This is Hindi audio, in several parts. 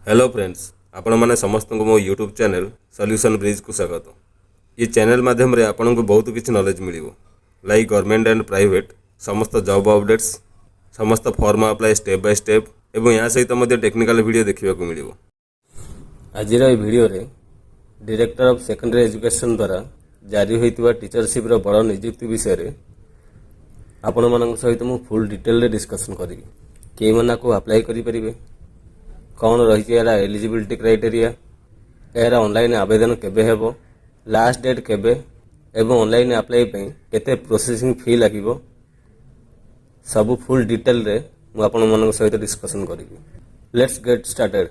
हेलो फ्रेंड्स, आपण मैंने समस्त को मो यूट्यूब चैनल सॉल्यूशन ब्रिज को स्वागत। ये चैनल माध्यम रे आपण को बहुत किसी नॉलेज मिलिवो, लाइक गवर्नमेंट एंड प्राइवेट समस्त जॉब अपडेट्स, समस्त form apply step by step एवं यहाँ सहित मध्य टेक्निकल वीडियो देखा मिलिवो। आज वीडियो रे डायरेक्टर ऑफ सेकेंडरी एजुकेशन द्वारा जारी होइतिबा टीचरशिप रो बड़ नियुक्ति विषय रे आपण मानक सहित मु फुल डिटेल रे डिस्कशन करी के मना को अप्लाई करि परिबे, कौन रही एलिजिबिलिटी क्राइटेरिया, यार ऑनलाइन आवेदन केबे हेबो, लास्ट डेट केबे एवं ऑनलाइन अप्लाई पे केते प्रोसेसिंग फी लागिबो, सब फुल डिटेल रे मु आपण मानक सहित डिस्कशन करिबी। Let's get started.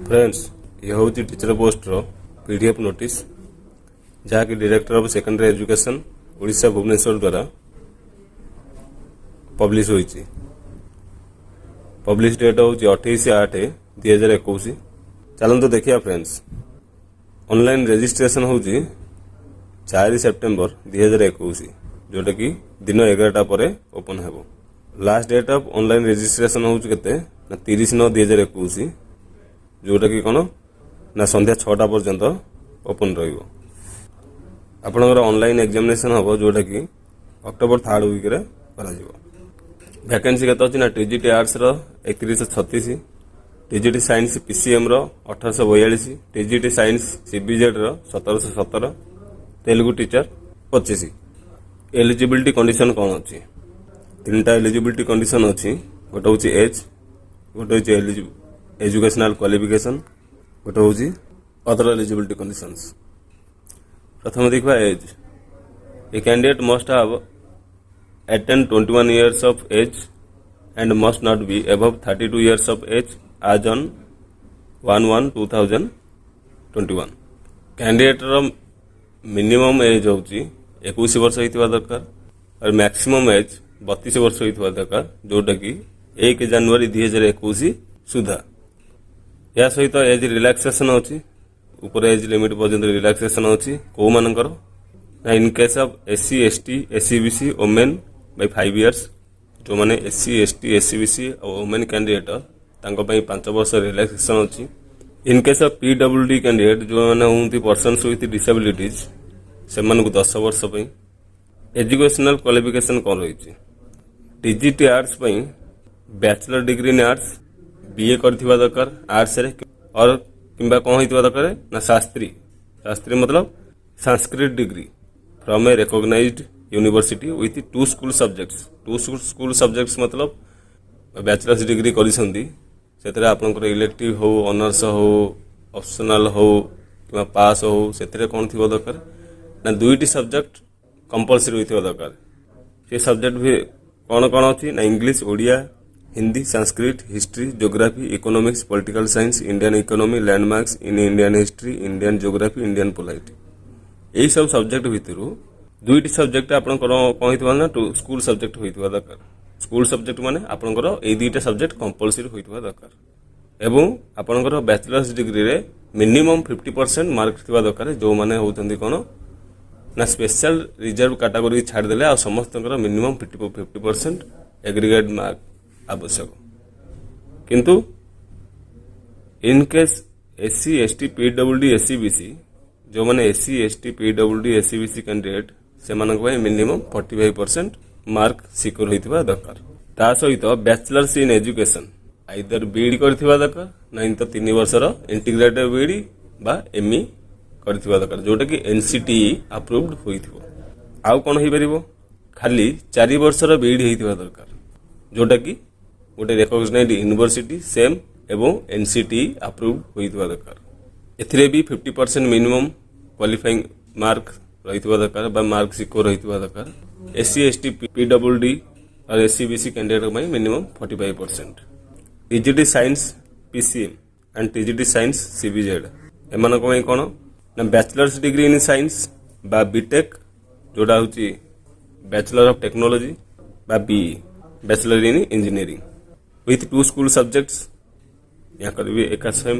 फ्रेंड्स, ये हूँ टीचर पोस्ट रो पीडीएफ नोटिस जहाँकि director of secondary education Odisha Bhubaneswar द्वारा पब्लिश होइछि। पब्लिश डेट हूँ 28/8/2021। चलते देखिए फ्रेंड्स, ऑनलाइन रजिस्ट्रेशन हूँ 4 सेप्टेम्बर 2021, जोटा कि दिन 11टा पर ओपन हेबो। Last date of online registration हूँ केते ना 30/9/2021, जोटा कि कौन ना संध्या 6टा पर्यंत ओपन रहिबो। आपणकर ऑनलाइन एग्जामिनेशन हम जोटा कि अक्टोबर 3rd वीक रे करा जिवो। वैकेंसी केते अछि ना टीजीटी आर्ट्स रो 3136, टीजीटी साइंस पीसीएम रो 1842, टीजीटी साइंस सीबीजेड रो 1717, तेलुगु टीचर 25। एलिजिबिलिटी कंडीशन कौन अछि? तीनटा एलिजिबिलिटी कंडीशन अछि। गोटे होछि एज, गोटे होछि एजुकेशनल क्वालिफिकेशन, गोटे होछि अदर एलिजिबिलिटी कंडीशंस। प्रथम देखा age. A candidate must have attained 21 years of age and must not be above 32 years of age as on 1/1/2021। Candidate रो मिनिमम एज होची 21 वर्ष होइतबा दरकार और मैक्सिमम एज 32 वर्ष होइतबा दरकार, जोटा कि 1 जनवरी 2021 सुधा। या सहित एज रिलैक्सेशन होची, ऊपर एज लिमिट पर्यंत रिलैक्सेशन होची। को मानकर ना in case of SC ST SCBC women by 5 years, जो माने एससी एसटी एससीबीसी और वोमेन कैंडिडेट तांको पई 5 वर्ष रिलैक्सेशन होची। In case of PWD candidate जो माने होंती पर्सन्स विथ डिसेबिलिटीज से मन को 10 वर्ष पई। एजुकेशनल क्वालिफिकेशन कोन रही? टीजीटी आर्ट्स पई bachelor degree in arts BA करथिबा दरकार आर्ट्स रे, और किंबा कौन होइतबा दरकार ना शास्त्री मतलब Sanskrit degree from a recognised university with 2 school subjects. 2 school subjects मतलब बैचलर्स डिग्री करिसंदी, सेतरे आपनकर इलेक्टिव हो, ऑनर्स हो, ऑप्शनल हो किंबा पास हो, सेतरे कोन थिबा दरकार ना 2टी सब्जेक्ट कंपलसरी होइतबा दरकार। से सब्जेक्ट भी कौन कौन अछि ना English, Odia, Hindi, Sanskrit, history, geography, economics, political science, Indian economy, landmarks in Indian history, Indian geography, Indian polity. यही सब सब्जेक्ट भितर 2टी सब्जेक्ट आपनकर कोन हितबा ना स्कूल सब्जेक्ट होइतबा दरकार। स्कूल सब्जेक्ट माने आपनकर ए 2टा सब्जेक्ट कंपलसरी होइतबा दरकार। एवं आपनकर बैचलर्स डिग्री रे मिनिमम 50% मार्क थिबा दरकार, जो माने होतंदी कोन ना स्पेशल रिजर्व कैटेगरी छाड़ देले आ समस्तकर मिनिमम 50% एग्रीगेट मार्क आवश्यक। किंतु इन case SC ST PWD SCBC, जो माने SC ST PWD SCBC candidate से मानक भाई मिनिमम 45% मार्क सिक्योर होइतबा दरकार। ता सहित bachelors in education either BEd करथिबा दरकार, नहीं तो 3 वर्षर इंटीग्रेटेड बीईडी बा एमई करथिबा दरकार, जोटा कि एनसीटीई अप्रूव्ड होइथिबो। आउ कोन होई परिबो? खाली 4 वर्षर बीईडी होइथिबा दरकार, जोटा कि गोटे रिकॉग्नाइज्ड यूनिवर्सिटी सेम एवं एनसीटी अप्रूव्ड होइतबा दरकार। एथिरे भी 50% मिनिमम क्वालिफाइंग मार्क रहितबा दरकार बा मार्क सिक्योर रहितबा दरकार। एससी एसटी पीडब्ल्यूडी और एससीबीसी कैंडिडेट में minimum 45%। TGT science PCM and TGT science CBZ एमानक में कोन ना बैचलर्स डिग्री इन साइंस बा बीटेक, जोटा होची बैचलर ऑफ टेक्नोलॉजी बा BE bachelor in engineering with 2 school subjects। यहाँ कर भी एक same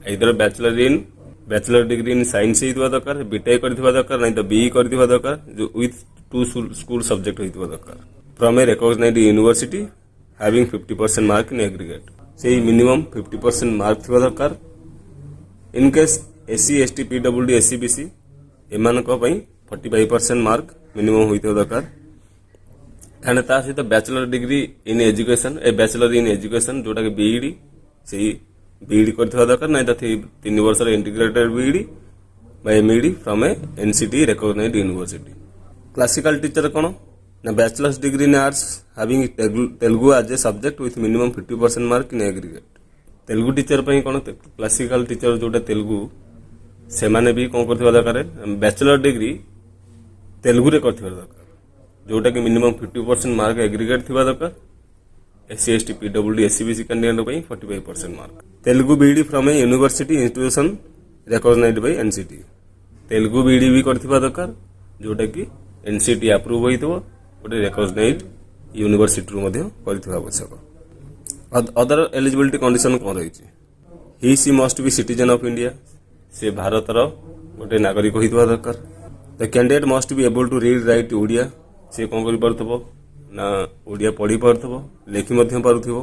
either bachelor degree in science ही दरकार, बीटेक कर दरकार, नहीं तो बीई कर दरकार, जो विथ टू स्कूल सब्जेक्ट होइतिबा दरकार from a recognised university having 50% mark in aggregate से मिनिमम 50% मार्क थिबा दरकार in case SC ST PWD SCBC एमानक पई 45% मार्क मिनिमम होइतिबा दरकार एंड ता सहित bachelor degree in education a bachelor in education जोटा कि बीईडी से बीईडी करथिबा दरकार नै त 3 वर्ष integrated BEd by MEd from a NCT recognised university classical teacher कौन ना bachelors degree in arts having Telugu as a subject with minimum 50% mark in aggregate Telugu teacher पई कौन क्लासिकल टीचर जोटा तेलुगु से माने भी कौन करथिबा दरकार बैचलर डिग्री तेलुगु रे करथिबा दरकार जोटा कि मिनिमम 50% मार्क एग्रीगेट थिबा दरकार SC ST PWD SCBC candidate पई 45% mark Telugu BEd from a university institution recognised by NCT Telugu BEd भी करथिबा दरकार जोटा कि एनसीटी अप्रूव होइतबो गोटे रिकॉग्नाइज्ड यूनिवर्सिटी रो मध्ये करथिबा आवश्यक अदर एलिजिबिलिटी कंडीशन कोन रहिछि he she must be citizen of India से भारतर गोटे नागरिक होइतबा दरकार the candidate must be able to read write Odia से कोन करि पारथबो ना ओडिया पढ़ी पारथबो लेखि मध्ये पारथबो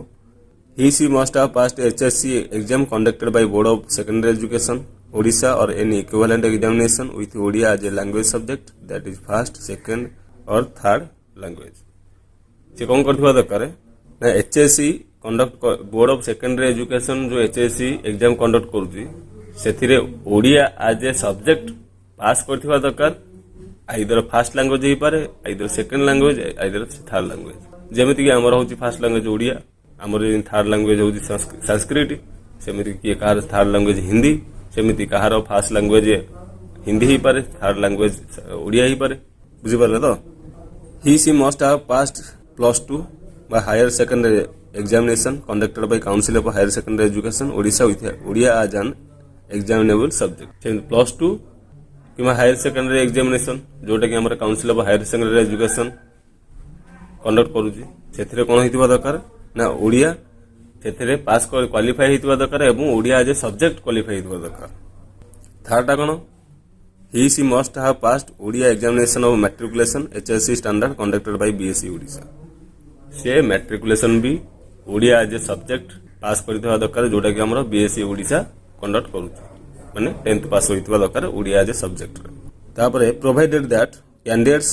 he she must have passed HSC exam conducted by board of secondary education Odisha or any equivalent examination with Odia as a language subject that is first, second or third language. से कौन करथिबा दरकार ना HSC conduct board of secondary education जो एचएससी एग्जाम कंडक्ट करूची सेथिरे Odia as a subject pass करथिबा दरकार आइदर फर्स्ट लैंग्वेज ही पारे either second language either third language जेमिति कि हमर होची फर्स्ट लैंग्वेज ओडिया हमर थर्ड लैंग्वेज होची संस्कृत सेमिति कि कार थर्ड लैंग्वेज हिंदी सेमिति कहार फास्ट लैंग्वेज हिंदी ही पारे थर्ड लैंग्वेज ओडिया ही पारे बुझी पारे तो he she must have passed +2 by higher secondary examination conducted by council of higher secondary education Odisha with Odia as an examinable subject सेमिति +2 किमा हायर सेकेंडरी एग्जामिनेशन जोटा कि हमर council of higher secondary education conduct करूची सेथिरे कोन हितबा दरकार ना ओडिया सेथिरे पास क्वालिफाई हितबा दरकार एवं Odia as a subject qualify हितबा दरकार थर्ड कोन he she must have passed Odia examination of matriculation HSC standard conducted by BSc Odisha से मैट्रिकुलेशन भी Odia as a subject pass करथिबा दरकार जोटा कि हमर बीएससी ओडिशा कंडक्ट करूची माने 10th पास होइतबा दरकार ओडिया एज ए सब्जेक्ट तापरे provided that candidates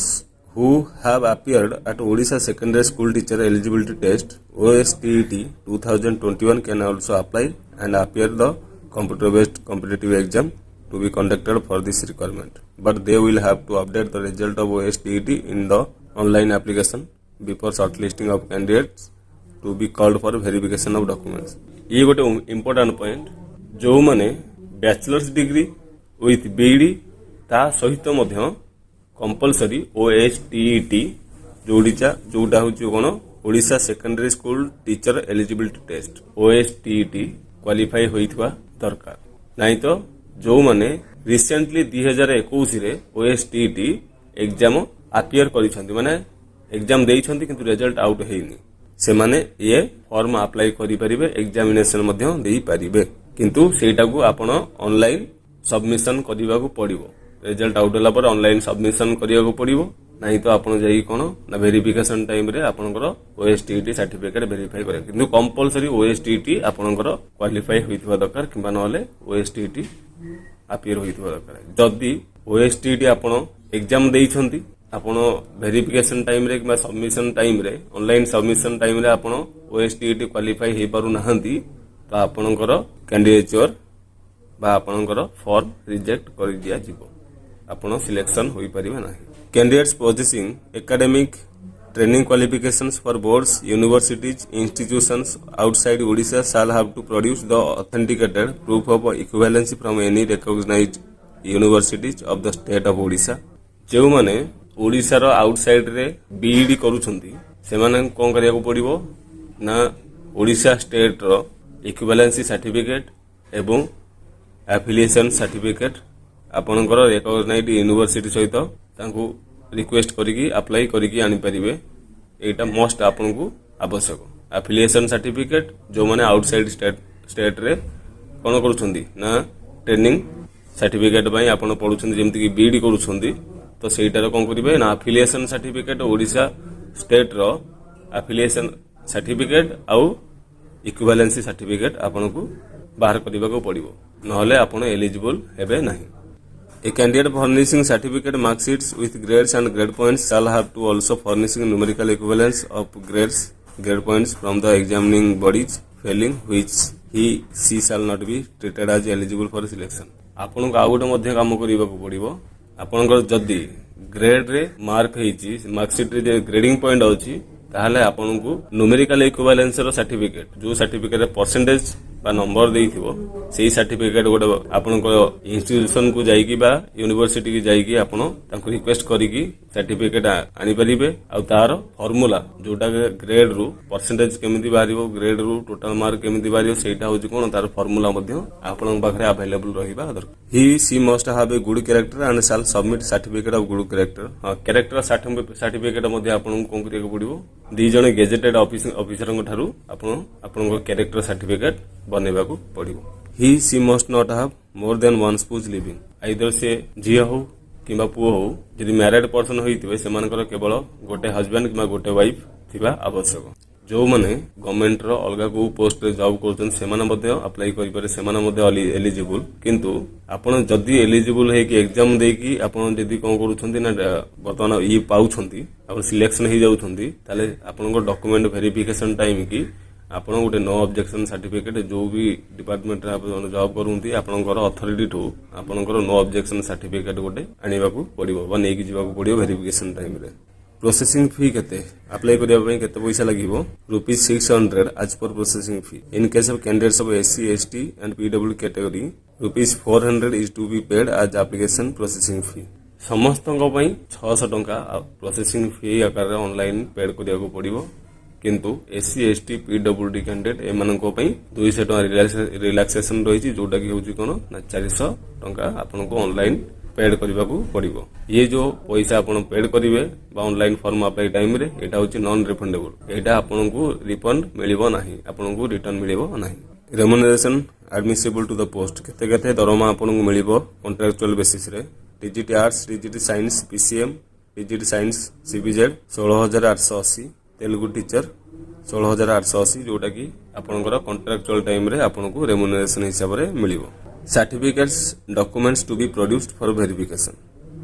who have appeared at Odisha Secondary School Teacher Eligibility Test OSTET 2021 can also apply and appear the computer based competitive exam to be conducted for this requirement but they will have to update the result of OSTET in the online application before shortlisting of candidates to be called for verification of documents ये गोटे important point जो माने bachelor's degree with BEd ता सहित मध्य कंपलसरी OSTET जोटा होची कोन Odisha secondary school teacher eligibility test OSTET qualify होइथवा दरकार नाही तो जो माने रिसेंटली 2021 रे OSTET एग्जाम अपियर करिसंती माने एग्जाम देइछंती किंतु रिजल्ट आउट हेइनी से माने ये फॉर्म अप्लाई करि परिबे एग्जामिनेशन मध्ये देई परिबे किंतु सेटा को आपण ऑनलाइन सबमिशन करिवाको पड़िबो रिजल्ट आउट होला पर ऑनलाइन सबमिशन करिवाको पड़िबो नाही तो आपण जाई कोन ना वेरिफिकेशन टाइम रे आपनकर OSTET सर्टिफिकेट वेरीफाई करे किंतु कंपलसरी OSTET आपनकर क्वालिफाई होइतबा दरकार किबा नले OSTET अपियर होइतबा दरकार जदी OSTET आपण एग्जाम देइछंती आपण वेरिफिकेशन टाइम रे किबा सबमिशन टाइम रे ऑनलाइन सबमिशन टाइम रे आपण OSTET क्वालिफाई हे पारु नाहंती तो आपनकर कैंडिडेचर बा आपनकर फॉर्म रिजेक्ट करि दिया जिवो आपण सिलेक्शन होई परिबे नाही Candidates possessing academic training qualifications for boards, universities, institutions outside Odisha shall have to produce the authenticated proof of equivalency from any recognized universities of the state of Odisha. जो माने ओडिशा रो आउटसाइड रे बीईडी करूछंती से माने कोन करिया को पड़िबो ना ओडिशा स्टेट रो इक्विवेलेंसी सर्टिफिकेट एवं एफिलिएशन सर्टिफिकेट आपनकर रिकॉग्नाइज्ड यूनिवर्सिटी सहित तांको रिक्वेस्ट करिकी अप्लाई करिकी आनी परिबे एटा मोस्ट आपनको आवश्यक एफिलिएशन सर्टिफिकेट जो माने आउटसाइड स्टेट रे कोन करूछंदी ना ट्रेनिंग सर्टिफिकेट पई आपन पढुछंदी जेमति कि बीडी करूछंदी तो ସେଇଟାର କ'ଣ କରିବେ ନା ଆଫିଲିଏସନ୍ ସାର୍ଟିଫିକେଟ୍ ଓଡ଼ିଶା ଷ୍ଟେଟ୍ର ଆଫିଲିଏସନ୍ ସାର୍ଟିଫିକେଟ୍ ଆଉ ଇକ୍ୱାଲେନ୍ସି ସାର୍ଟିଫିକେଟ୍ ଆପଣଙ୍କୁ ବାହାର କରିବାକୁ ପଡ଼ିବ ନହେଲେ ଆପଣ ଏଲିଜିବଲ୍ ହେବେ ନାହିଁ। A candidate furnishing certificate mark sheets with grades and grade points shall have to also furnishing numerical equivalence of grade points from the examining bodies, failing which she shall not be treated as eligible for selection। ଆପଣଙ୍କୁ ଆଉ ଗୋଟେ ମଧ୍ୟ କାମ କରିବାକୁ ପଡ଼ିବ। ଆପଣଙ୍କର ଯଦି ଗ୍ରେଡ୍ରେ ମାର୍କ ହେଇଛି ମାର୍କସିଟ୍ରେ ଯେ ଗ୍ରେଡିଂ ପଏଣ୍ଟ ଅଛି ତାହେଲେ ଆପଣଙ୍କୁ ନ୍ୟୁମେରିକାଲ ଇକ୍ୱାଲେନ୍ସର ସାର୍ଟିଫିକେଟ୍ ଯେଉଁ ସାର୍ଟିଫିକେଟ୍ରେ ପରସେଣ୍ଟେଜ ବା ନମ୍ବର ଦେଇଥିବ ସେଇ ସାର୍ଟିଫିକେଟ୍ ଗୋଟେ ଆପଣଙ୍କ ଇନଷ୍ଟିଟ୍ୟୁସନକୁ ଯାଇକି ବା ୟୁନିଭର୍ସିଟିକୁ ଯାଇକି ଆପଣ ତାଙ୍କୁ ରିକ୍ୱେଷ୍ଟ କରିକି ସାର୍ଟିଫିକେଟ୍ ଆଣିପାରିବେ। ଆଉ ତାର ଫର୍ମୁଲା ଯୋଉଟା ଗ୍ରେଡ୍ରୁ ପରସେଣ୍ଟେଜ କେମିତି ବାହାରିବ ଗ୍ରେଡ୍ରୁ ଟୋଟାଲ ମାର୍କ କେମିତି ବାହାରିବ ସେଇଟା ହେଉଛି କ'ଣ ତାର ଫର୍ମୁଲା ମଧ୍ୟ ଆପଣଙ୍କ ପାଖରେ ଆଭେଲେବୁଲ୍ ରହିବା ଦରକାର। She must have a good character and shall submit certificate of good character. ହଁ କ୍ୟାରେକ୍ଟର ସାର୍ଟିଫିକେଟ୍ ମଧ୍ୟ ଆପଣଙ୍କୁ କ'ଣ କରିବାକୁ ପଡ଼ିବ ଦି ଜଣ ଗେଜେଟେଡ୍ ଅଫିସରଙ୍କ ଠାରୁ ଆପଣଙ୍କ କ୍ୟାରେକ୍ଟର ସାର୍ଟିଫିକେଟ୍ ବନେଇବାକୁ ପଡ଼ିବ। She must not have more than one spouse living. Either ସେ ଝିଅ ହଉ କିମ୍ବା ପୁଅ ହଉ ଯଦି ମ୍ୟାରେଡ୍ ପର୍ସନ ହୋଇଥିବେ ସେମାନଙ୍କର କେବଳ ଗୋଟେ ହଜବେଣ୍ଡ କିମ୍ବା ଗୋଟେ ୱାଇଫ୍ ଥିବା ଆବଶ୍ୟକ। ଯେଉଁମାନେ ଗଭର୍ଣ୍ଣମେଣ୍ଟର ଅଲଗା କେଉଁ ପୋଷ୍ଟରେ ଜବ୍ କରୁଛନ୍ତି ସେମାନେ ମଧ୍ୟ ଆପ୍ଲାଏ କରିପାରିବେ ସେମାନେ ମଧ୍ୟ ଏଲିଜିବୁଲ୍। କିନ୍ତୁ ଆପଣ ଯଦି ଏଲିଜିବୁଲ୍ ହେଇକି ଏକ୍ଜାମ ଦେଇକି ଆପଣ ଯଦି କ'ଣ କରୁଛନ୍ତି ନା ବର୍ତ୍ତମାନ ପାଉଛନ୍ତି ଆପଣ ସିଲେକ୍ସନ ହେଇଯାଉଛନ୍ତି ତାହେଲେ ଆପଣଙ୍କ ଡକୁମେଣ୍ଟ ଭେରିଫିକେସନ୍ ଟାଇମ୍ କି ଆପଣ ଗୋଟେ ନୋ ଅବଜେକ୍ସନ୍ ସାର୍ଟିଫିକେଟ୍ ଯେଉଁ ବି ଡିପାର୍ଟମେଣ୍ଟରେ ଆପଣ ଜବ୍ କରନ୍ତି ଆପଣଙ୍କର ଅଥରିଟିଠୁ ଆପଣଙ୍କର ନୋ ଅବଜେକ୍ସନ୍ ସାର୍ଟିଫିକେଟ୍ ଗୋଟେ ଆଣିବାକୁ ପଡ଼ିବ ବା ନେଇକି ଯିବାକୁ ପଡ଼ିବ ଭେରିଫିକେସନ୍ ଟାଇମ୍ରେ। ପ୍ରୋସେସିଂ ଫି କେତେ ଆପ୍ଲାଏ କରିବା ପାଇଁ କେତେ ପଇସା ଲାଗିବ ₹600 as per processing fee. In case of candidates of SC, ST and PW category ₹400 is to be paid as application processing fee. ସମସ୍ତଙ୍କ ପାଇଁ 600 ଟଙ୍କା ପ୍ରୋସେସିଂ ଫି ଆକାରରେ ଅନଲାଇନ୍ ପେଡ୍ କରିବାକୁ ପଡ଼ିବ। କିନ୍ତୁ SC, ST, PWD କ୍ୟାଣ୍ଡିଡେଟ୍ ଏମାନଙ୍କ ପାଇଁ 200 ଟଙ୍କା ରିଲାକ୍ସେସନ୍ ରହିଛି ଯୋଉଟାକି ହେଉଛି କ'ଣ ନା 400 ଟଙ୍କା ଆପଣଙ୍କୁ ଅନଲାଇନ୍ ପେଡ୍ କରିବାକୁ ପଡ଼ିବ। ଇଏ ଯେଉଁ ପଇସା ଆପଣ ପେଡ୍ କରିବେ ବା ଅନଲାଇନ୍ ଫର୍ମ ଆପ୍ଲାଇ ଟାଇମ୍ରେ ଏଇଟା ହେଉଛି ନନ୍ ରିଫଣ୍ଡେବୁଲ୍। ଏଇଟା ଆପଣଙ୍କୁ ରିଫଣ୍ଡ ମିଳିବ ନାହିଁ ଆପଣଙ୍କୁ ରିଟର୍ନ ମିଳିବ ନାହିଁ। ରେମୁନେରେସନ୍ ଆଡମିସିବୁଲ୍ ଟୁ ଦ ପୋଷ୍ଟ କେତେ ଦରମା ଆପଣଙ୍କୁ ମିଳିବ କଣ୍ଟ୍ରାକ୍ଚୁଆଲ ବେସିସ୍ରେ। TGT arts TGT science PCM TGT science CBZ 16,880। Telugu teacher 16,880 ଯୋଉଟାକି ଆପଣଙ୍କର କଣ୍ଟ୍ରାକ୍ଚୁଆଲ ଟାଇମ୍ରେ ଆପଣଙ୍କୁ ରେମୁନେରେସନ୍ ହିସାବରେ ମିଳିବ। Certificates documents to be produced for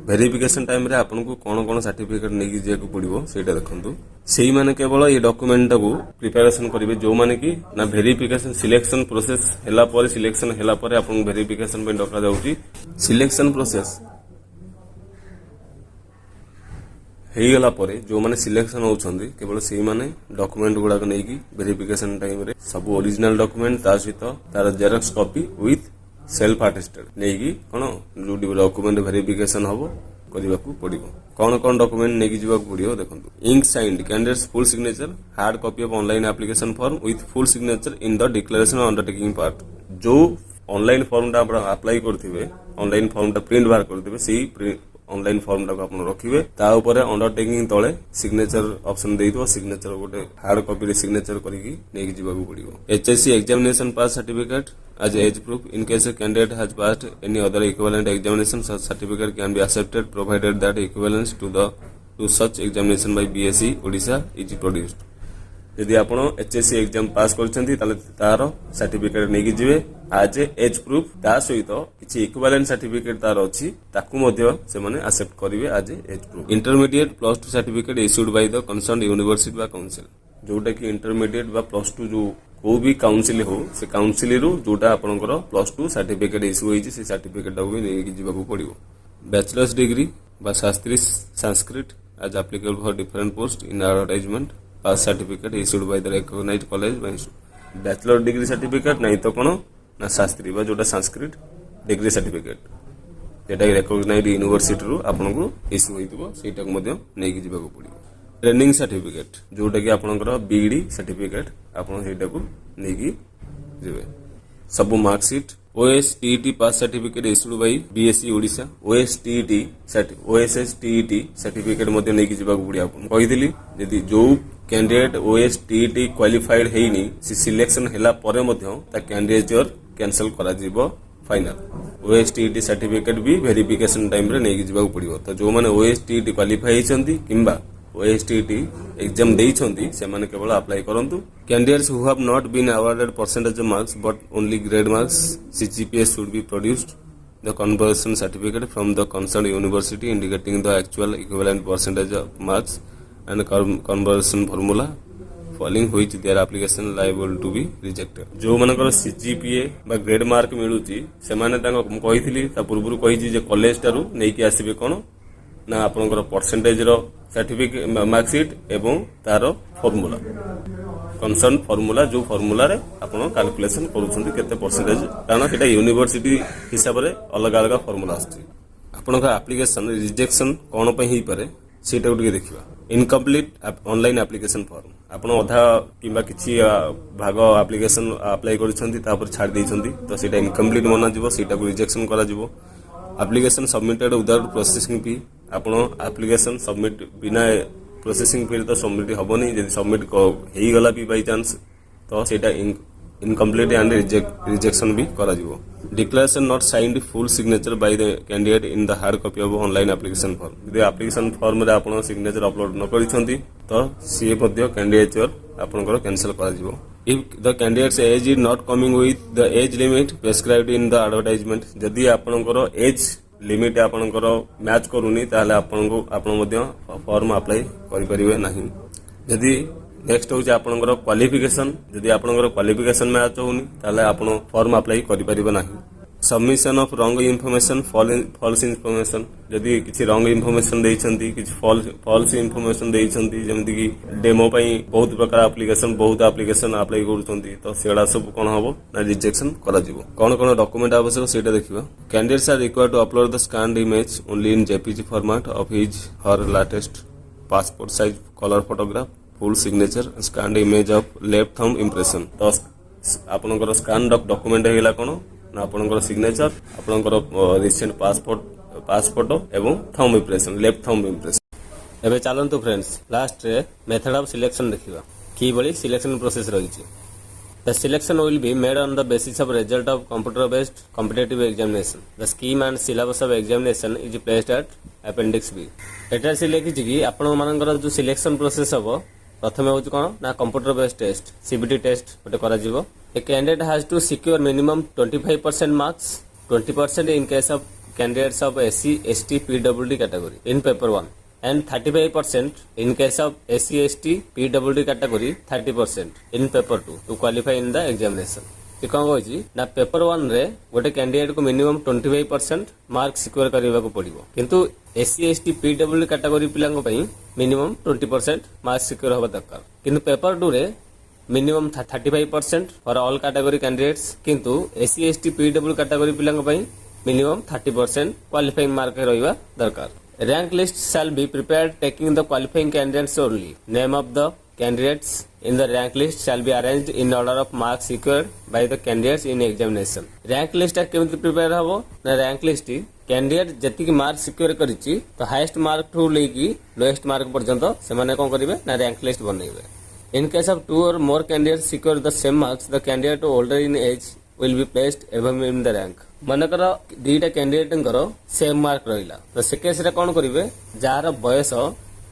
verification ଟାଇମ୍ରେ ଆପଣଙ୍କୁ କ'ଣ ସାର୍ଟିଫିକେଟ୍ ନେଇକି ଯିବାକୁ ପଡ଼ିବ ସେଇଟା ଦେଖନ୍ତୁ। ସେଇମାନେ କେବଳ এই ଡକୁମେଣ୍ଟଟାକୁ ପ୍ରିପାରେସନ୍ କରିବେ ଯେଉଁମାନେ କି ନା ଭେରିଫିକେସନ୍ ସିଲେକ୍ସନ୍ ପ୍ରୋସେସ୍ ହେଲା ପରେ ସିଲେକ୍ସନ୍ ହେଲା ପରେ ଆପଣଙ୍କୁ ଭେରିଫିକେସନ୍ ପାଇଁ ଡକାଯାଉଛି। ସିଲେକ୍ସନ୍ ପ୍ରୋସେସ୍ ହେଇଗଲା ପରେ ଯେଉଁମାନେ ସିଲେକ୍ସନ୍ ହେଉଛନ୍ତି କେବଳ ସେଇମାନେ ଡକୁମେଣ୍ଟ ଗୁଡ଼ାକ ନେଇକି ଭେରିଫିକେସନ୍ ଟାଇମ୍ରେ ସବୁ ଓରିଜିନାଲ ଡକୁମେଣ୍ଟ ତା ସହିତ ତାର xerox copy with self attested ନେଇକି କ'ଣ ଯୋଉଠି ଡକୁମେଣ୍ଟ ଭେରିଫିକେସନ୍ ହବ କରିବାକୁ ପଡ଼ିବ। କ'ଣ ଡକୁମେଣ୍ଟ ନେଇକି ଯିବାକୁ ପଡ଼ିବ ଦେଖନ୍ତୁ। Ink signed candidates full signature hard copy of online application form with full signature in the declaration undertaking part. ଯୋଉ ଅନଲାଇନ୍ ଫର୍ମଟା ଆପଣ ଆପ୍ଲାଏ କରିଥିବେ ଅନଲାଇନ୍ ଫର୍ମଟା ପ୍ରିଣ୍ଟ ବାହାର କରିଥିବେ ସେଇ ଅନଲାଇନ୍ ଫର୍ମଟାକୁ ଆପଣ ରଖିବେ ତା ଉପରେ ଅଣ୍ଡରଟେକିଂ ତଳେ ସିଗ୍ନେଚର ଅପସନ୍ ଦେଇଥିବ ସିଗ୍ନେଚର ଗୋଟେ ହାର୍ଡ କପିରେ ସିଗ୍ନେଚର କରିକି ନେଇକି ଯିବାକୁ ପଡ଼ିବ। HSC examination pass certificate as age proof in case a candidate has passed any other equivalent examination such certificate can be accepted provided that equivalence to such examination by BSc Odisha is produced। ଯଦି ଆପଣ HSC ଏକ୍ଜାମ ପାସ୍ କରିଛନ୍ତି ତାହେଲେ ତାର ସାର୍ଟିଫିକେଟ୍ ନେଇକି ଯିବେ ଆଜ୍ ଏ ଏଜ୍ ପ୍ରୁଫ୍ ତା ସହିତ କିଛି ଇକ୍ୱାଲେଣ୍ଟ ସାର୍ଟିଫିକେଟ୍ ତାର ଅଛି ତାକୁ ମଧ୍ୟ ସେମାନେ ଆକ୍ସେପ୍ଟ କରିବେ as a age proof. Intermediate +2 certificate issued by the concern university ବା କାଉନସିଲ୍ ଯୋଉଟା କି ଇଣ୍ଟରମିଡିଏଟ୍ ବା +2 ଯୋଉ କୋଉ ବି କାଉନସିଲ୍ ହଉ ସେ କାଉନସିଲ୍ରୁ ଯୋଉଟା ଆପଣଙ୍କର +2 ସାର୍ଟିଫିକେଟ୍ ଇସ୍ୟୁ ହେଇଛି ସେ ସାର୍ଟିଫିକେଟ୍ଟାକୁ ବି ନେଇକି ଯିବାକୁ ପଡ଼ିବ। ବ୍ୟାଚଲର୍ସ ଡିଗ୍ରୀ ବା ଶାସ୍ତ୍ରୀ ସଂସ୍କୃତ as applicable for different posts in advertisement pass certificate issued by the recognized college by bachelor degree certificate नहीं तो कौन ना शास्त्री बा जोटा संस्कृत डिग्री सर्टिफिकेट जेटा recognized यूनिवर्सिटी रु आपन को इश्यू होइतबो सेटा को मध्य नै कि जिबा को पड़िबो। ट्रेनिंग सर्टिफिकेट जोटा कि आपनकर BEd सर्टिफिकेट आपन सेटा को नै कि जिबे। सब marksheet OSTET pass certificate issued by BSc Odisha OSTET certificate मध्य नै कि जिबा को पड़िया आपन कहिदिली यदि जो कैंडिडेट OSTET क्वालिफाइड हेइनी से सिलेक्शन हैला परे मध्य ता कैंडिडेचर कैंसिल करा जिवो फाइनल ओएसटीईटी सर्टिफिकेट भी वेरिफिकेशन टाइम रे नेकी जिबाक पड़िबो। तो जो माने ओएसटीईटी क्वालिफाई होइछंती किंबा ओएसटीईटी एग्जाम देइछंती से माने केवल अप्लाई करंतु। Candidates who have not been awarded percentage marks but only grade marks CGPA should be produced the conversion certificate from the concerned university indicating the actual equivalent percentage of marks and conversion formula following which their application liable to be rejected। जो मानकर सीजीपीए बा ग्रेड मार्क मिलुची से माने तांको कहिथिली ता पूर्वरु कहिची जे कॉलेज टारू नेकी आसीबे कोन ना आपनकर परसेंटेज रो सर्टिफिकेट मार्कशीट एवं तारो फार्मूला कनसर्न फार्मूला जो फार्मूला रे आपण कैलकुलेशन करूछंती केते परसेंटेज कारण सेटा यूनिवर्सिटी हिसाब रे अलग अलग फार्मूला आछी। आपण का एप्लीकेशन रिजेक्शन कोन पे ही पारे सेटा उठके देखिबा। इनकम्प्लीट ऑनलाइन एप्लीकेशन फॉर्म आपण अधा किबा किछि भाग एप्लीकेशन अप्लाई करूछंती तापर छाड़ देइछंती तो सेटा इनकम्प्लीट माना जिवो सेटा को रिजेक्शन करा जिवो। Application submitted without processing fee आपण एप्लीकेशन सबमिट बिना प्रोसेसिंग फी तो सबमिट हेनी जब सबमिट हो गला भी बाई चांस तो सेटा इनकम्प्लीट एंड रिजेक्शन भी करा जिवो। Declaration not signed full signature by the candidate in the hard copy of online application form यदि एप्लीकेशन फॉर्म रे आपण सिग्नेचर अपलोड न करिसंती तो सी मध्य कैंडिडेचर आपनकर कैंसिल करा जिवो। If the candidates age is not coming with the age limit prescribed in the advertisement जदि आपनकर एज लिमिट आपनकर मैच करूनी ताहले आपनको आपण मध्य फॉर्म अप्लाई करि परिबे नाही। जदि नेक्स्ट होचे आपनकर क्वालिफिकेशन जदि आपनकर क्वालिफिकेशन मैच होनी ताहले आपण फॉर्म अप्लाई करि परिबे नाही। Submission of wrong information false information जदि किछि रॉन्ग इनफॉरमेशन देइछंती किछि फॉल्स इनफॉरमेशन देइछंती जेमति कि डेमो पई बहुत प्रकार एप्लीकेशन अप्लाई करूछंती तो सेडा सब कोन हबो ना रिजेक्शन करा जिवो। कोन डॉक्यूमेंट आवश्यक सेटा देखिबा। Candidates are required to upload the scanned image only in JPG format of his her latest passport size colour photograph full signature scanned image of left thumb impression. तो आपनकर स्कैन डॉक्यूमेंट हेला कोन ना आपनकर सिग्नेचर आपनकर रिसेंट पासपोर्ट एवं thumb impression left thumb impression. एबे चलंतु फ्रेंड्स लास्ट रे मेथड ऑफ सिलेक्शन देखिबा की बली सिलेक्शन प्रोसेस रहिछि। The selection will be made on the basis of result of computer based competitive examination. The scheme and syllabus of examination is placed at appendix B। एटा से लिखिछि कि आपण मानकर जो सिलेक्शन प्रोसेस हबो प्रथमे होछि कोन ना computer based test CBT test ओटे करा जिवो। A candidate has to secure minimum 25% marks 20% in case of candidates of SC ST PWD category in paper 1 and 35% in case of SC ST PWD category 30% in paper 2 to qualify in the examination। ये कौन होछि ना पेपर 1 रे गोटे कैंडिडेट को मिनिमम 25% मार्क सिक्योर करबा को पड़िबो किंतु SC ST PWD कैटेगरी पिलांग पई मिनिमम 20% मार्क सिक्योर होबा दरकार किंतु पेपर 2 रे minimum 35% for all category candidates किंतु SC ST PWD कैटेगरी पिलांग पई मिनिमम 30% क्वालिफाइंग मार्क रहइबा दरकार। Rank list shall be prepared taking the qualifying candidates only. Name of the candidates in the rank list shall be arranged in order of marks secured by the candidates in examination। Rank list केमति प्रिपेयर हबो ना rank list कैंडिडेट जति की मार्क सिक्योर करिछि तो हाईएस्ट मार्क टू लेकी लोएस्ट मार्क पर्यंत से माने कोन करिवे ना रैंक लिस्ट बनैबे। In case of 2 or more candidates secure the same marks, the candidate older in age will be placed above in the rank। मनकर दीटा कैंडिडेट सेम मार्क रहिला तो से केस रे कोन करिवे जार बयस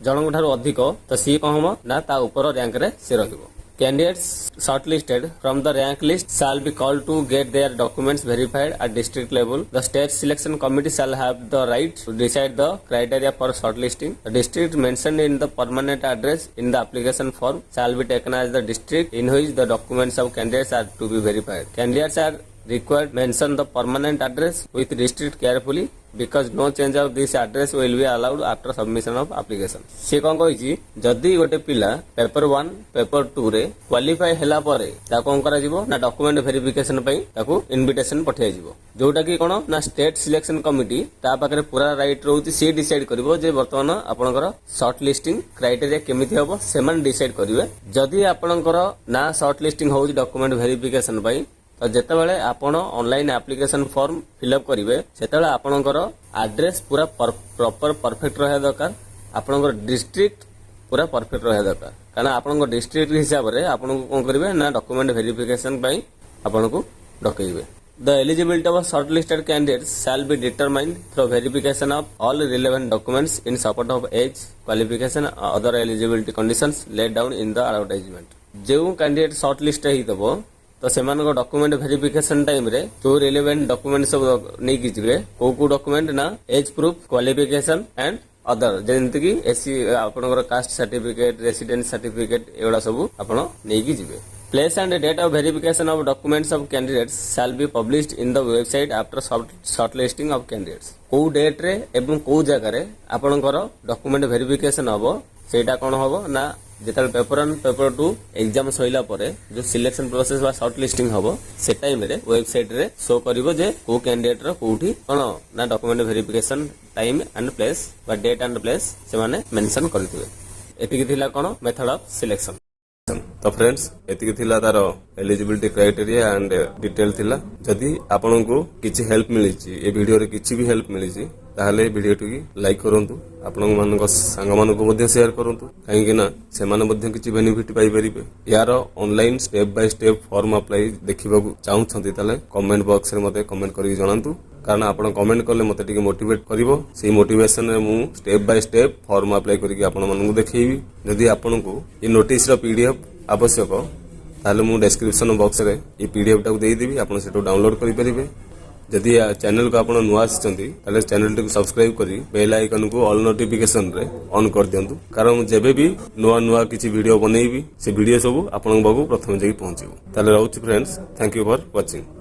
जनक ठारो अधिक तो सी कोन हम ना ता ऊपर रैंक रे से रहिबो। Candidates shortlisted from the rank list shall be called to get their documents verified at district level। The state selection committee shall have the right to decide the criteria for shortlisting। The district mentioned in the permanent address in the application form shall be taken as the district in which the documents of candidates are to be verified। Candidates are required mention the permanent address with district carefully because no change of this address will be allowed after submission of application। से कोन कहिछि जदी गोटे पिला पेपर 1 पेपर 2 रे क्वालिफाई हैला परे ता कोन करा जिवो ना डॉक्यूमेंट वेरिफिकेशन पई ताकू इनविटेशन पठिया जिवो जोटा कि कोन ना स्टेट सिलेक्शन कमिटी ता पाकरे पूरा राइट रहउति से डिसाइड करबो जे वर्तमान आपनकर शॉर्ट लिस्टिंग क्राइटेरिया केमिति हबो सेमान डिसाइड करिवे। जदी आपनकर ना शॉर्ट लिस्टिंग होउछि डॉक्यूमेंट वेरिफिकेशन पई तो जेतेबेले आपण ऑनलाइन एप्लीकेशन फॉर्म फिलअप करिवे सेतेबेले आपनकर एड्रेस पूरा प्रॉपर परफेक्ट रहे दरकार आपनकर डिस्ट्रिक्ट पूरा परफेक्ट रहे दरकार कारण आपनकर डिस्ट्रिक्ट हिसाब रे आपन को कोन करिवे ना डॉक्यूमेंट वेरिफिकेशन पई आपन को डकैबे। The eligibility of shortlisted candidates shall be determined through verification of all relevant documents in support of age, qualification, other eligibility conditions laid down in the advertisement. जो कैंडिडेट शॉर्टलिस्ट ହେଇଥିବ ତ ସେମାନଙ୍କ ଡକୁମେଣ୍ଟ ଭେରିଫିକେସନ ଟାଇମରେ ଯୋଉ ରିଲେଭେଣ୍ଟ ଡକୁମେଣ୍ଟ ସବୁ ନେଇକି ଯିବେ କୋଉ ଡକୁମେଣ୍ଟ ନା age proof qualification and other ଯେମିତି କି ଏସି ଆପଣଙ୍କର କାଷ୍ଟ ସାର୍ଟିଫିକେଟ ରେସିଡେନ୍ସ ସାର୍ଟିଫିକେଟ ଏଗୁଡା ସବୁ ଆପଣ ନେଇକି ଯିବେ Place and date of verification of documents of candidates shall be published in the website after shortlisting of candidates. କୋଉ ଡେଟ୍ ରେ ଏବଂ କୋଉ ଜାଗାରେ ଆପଣଙ୍କର ଡକୁମେଣ୍ଟ ଭେରିଫିକେସନ ହବ ସେଇଟା କଣ ହବ ନା ଯେତେବେଳେ ପେପର 1 ପେପର 2 ଏକ୍ଜାମ ସଇଲା ପରେ ଯୋଉ ସିଲେକ୍ସନ ପ୍ରୋସେସ ବା ସର୍ଟ ଲିଷ୍ଟିଂ ହବ ସେ ଟାଇମ ରେ ୱେବସାଇଟ ରେ ଶୋ କରିବ ଯେ କୋଉ କ୍ୟାଣ୍ଡିଡେଟ ର କୋଉଠି କଣ ନା document verification time and place ବା ଡେଟ୍ ଆଣ୍ଡ ପ୍ଲେସ୍ ସେମାନେ ମେନସନ କରିଥିବେ ଏତିକି ଥିଲା କଣ ମେଥड ଅଫ ସିଲେକ୍ସନ तो फ्रेंड्स एतिक थिला तार एलिजिबिलिटी क्राइटेरिया एंड डिटेल थिला जदि आपनको किछि हेल्प मिली ए वीडियो रे किछि भी हेल्प मिली ताहले वीडियो टी लाइक करंतु आपन मानक संग मानक मध्ये शेयर करंतु काहेकि ना से माने मध्ये किछि बेनिफिट पाई परिबे यार online step by step form apply देखिबा चाहउछंती ताले कमेंट बॉक्स रे मते कमेंट करि जणांतु कारण आपण कमेंट करले मते टिके मोटिवेट करिवो सेही मोटिवेशन रे मु step by step form apply करिके आपण मानकु देखैबी जदि आपनको ए नोटिस रो पीडीएफ आवश्यक ताहले मु डिस्क्रिप्शन बॉक्स रे ए पीडीएफ टाको देई देबी आपण सेटो डाउनलोड करि परिबे जदि चैनल को आपण नुआ आछंती ताले चैनल टिको सब्सक्राइब करी बेल आइकन को ऑल नोटिफिकेशन रे ऑन कर दियंतु कारण मु जेबे भी नुआ किछि वीडियो बनैबी से वीडियो सब आपण बाबू प्रथम जाई पहुंचीबो ताले रहउछि friends thank you for watching.